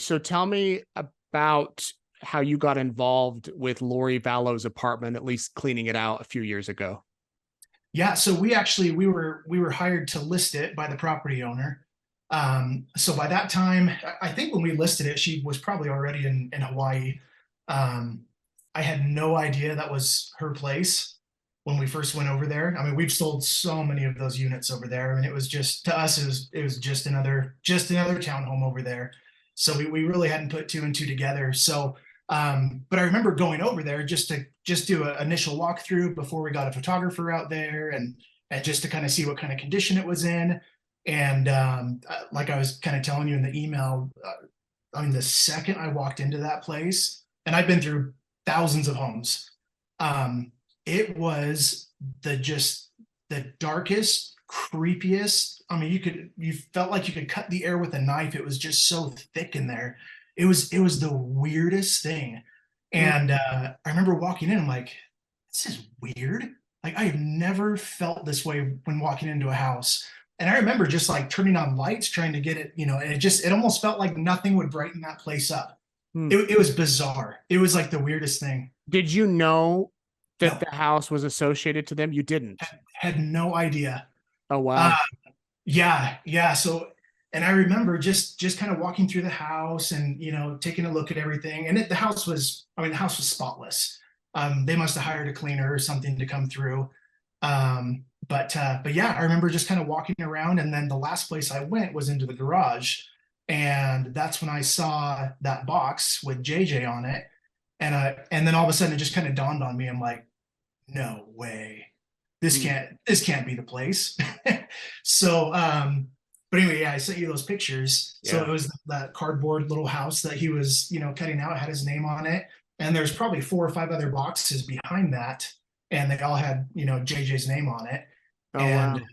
So tell me about how you got involved with Lori Vallow's apartment, at least cleaning it out a few years ago. Yeah, so we were hired to list it by the property owner. So by that time, I think when we listed it, she was probably already in Hawaii. Um, I had no idea that was her place when we first went over there. I mean, we've sold so many of those units over there, and it was just to us, it was just another townhome over there. So we really hadn't put two and two together. So but I remember going over there just do an initial walkthrough before we got a photographer out there and just to kind of see what kind of condition it was in. And like I was kind of telling you in the email, I mean, the second I walked into that place, and I've been through thousands of homes, um, it was the darkest, creepiest. I mean, you felt like you could cut the air with a knife. It was just so thick in there. It was the weirdest thing. Mm. And I remember walking in, I'm like, this is weird. Like I have never felt this way when walking into a house. And I remember just like turning on lights, trying to get it, and it almost felt like nothing would brighten that place up. Hmm. It was bizarre. It was like the weirdest thing. Did you know that No, the house was associated to them? You didn't. had no idea. Oh, Uh, wow. yeah, yeah. So, and I remember just kind of walking through the house and taking a look at everything. And the house was, I mean, the house was spotless. They must have hired a cleaner or something to come through. But yeah, I remember just kind of walking around, and then the last place I went was into the garage, and that's when I saw that box with JJ on it, and then all of a sudden it just kind of dawned on me. I'm like, no way, this Hmm. can't be the place. So, but anyway, yeah, I sent you those pictures. So Yeah. it was that cardboard little house that he was, cutting out, had his name on it. And there's probably four or five other boxes behind that. And they all had, JJ's name on it. Oh, And wow.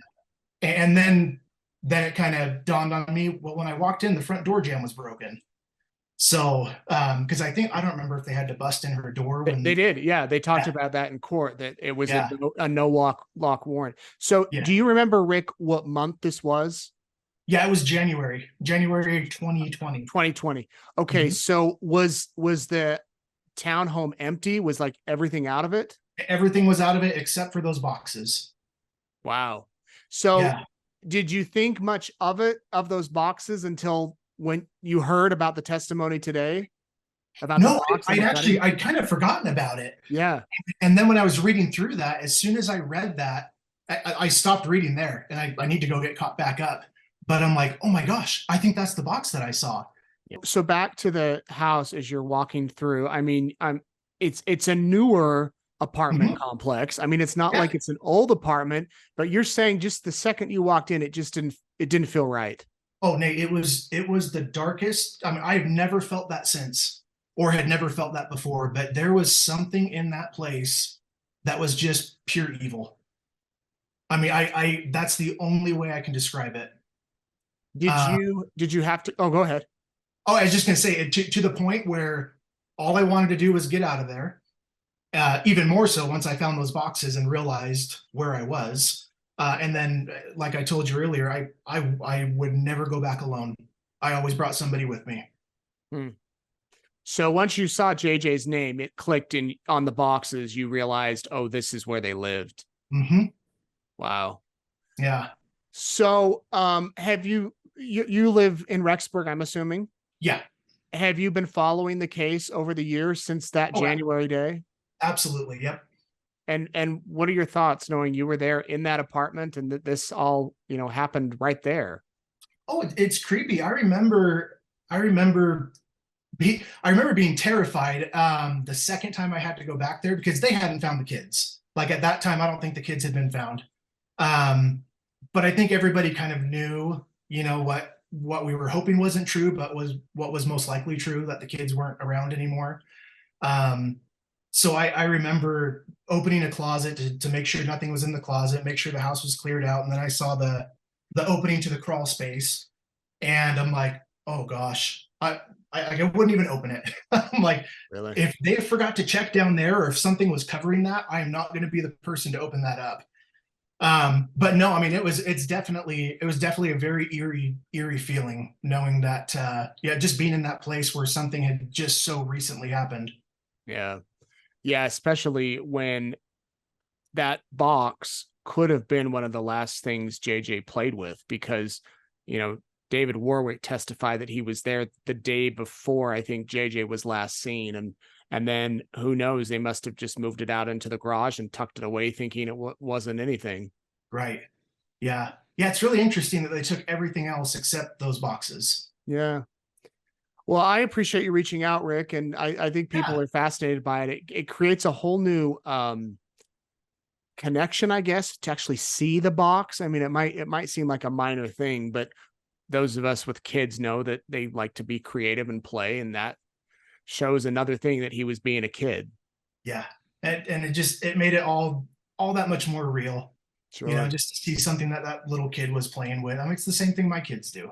and then it kind of dawned on me, well, when I walked in, the front door jamb was broken. So, because I don't remember if they had to bust in her door They when, did. Yeah. They talked yeah, about that in court, that it was yeah, a no lock warrant. So yeah. do you remember, Rick, what month this was? Yeah, it was January 2020. 2020. Okay. Mhm. So was the townhome empty? Was like everything out of it? Everything was out of it except for those boxes. Wow. So Yeah. did you think much of it, of those boxes, until when you heard about the testimony today about the No, box and I'd the actually cutting? I'd kind of forgotten about it. Yeah. And then when I was reading through that, as soon as I read that, I stopped reading there, and I need to go get caught back up. But I'm like, oh my gosh, I think that's the box that I saw. So back to the house as you're walking through. I mean, it's a newer apartment Mhm. complex. I mean, it's not Yeah. like it's an old apartment, but you're saying just the second you walked in, it didn't feel right. Oh, Nate, it was the darkest. I mean, I've never felt that since, or had never felt that before. But there was something in that place that was just pure evil. I mean, I that's the only way I can describe it. Uh, Did you have to? Oh, go ahead. oh, I was just gonna say to the point where all I wanted to do was get out of there. Even more so once I found those boxes and realized where I was. And then, like I told you earlier, I would never go back alone. I always brought somebody with me. Hmm. So once you saw JJ's name, it clicked in on the boxes. You realized, oh, this is where they lived. Hmm. Wow. Yeah, So, have you live in Rexburg, I'm assuming? yeah. Have you been following the case over the years since that Oh, January day? absolutely. Yep. And what are your thoughts knowing you were there in that apartment and that this all, happened right there? Oh, it's creepy. I remember being terrified the second time I had to go back there because they hadn't found the kids. Like at that time, I don't think the kids had been found. Um, but I think everybody kind of knew, what we were hoping wasn't true, but was what was most likely true, that the kids weren't around anymore. Um, so I remember opening a closet to make sure nothing was in the closet, make sure the house was cleared out, and then I saw the opening to the crawl space, and I'm like, oh gosh, I wouldn't even open it. I'm like, Really? if they forgot to check down there, or if something was covering that, I am not going to be the person to open that up. But no, I mean, it was definitely a very eerie feeling knowing that, yeah, just being in that place where something had just so recently happened. Yeah. Yeah. Especially when that box could have been one of the last things JJ played with because, you know, David Warwick testified that he was there the day before I think JJ was last seen. And then who knows, they must have just moved it out into the garage and tucked it away thinking it wasn't anything. Right. Yeah. Yeah. It's really interesting that they took everything else except those boxes. Yeah. Well, I appreciate you reaching out, Rick. And I think people Yeah. are fascinated by it. It creates a whole new connection, I guess, to actually see the box. I mean, it might seem like a minor thing, but those of us with kids know that they like to be creative and play, and that shows another thing that he was being a kid. Yeah. And it made it all that much more real, Sure. just to see something that that little kid was playing with. I mean, it's the same thing my kids do.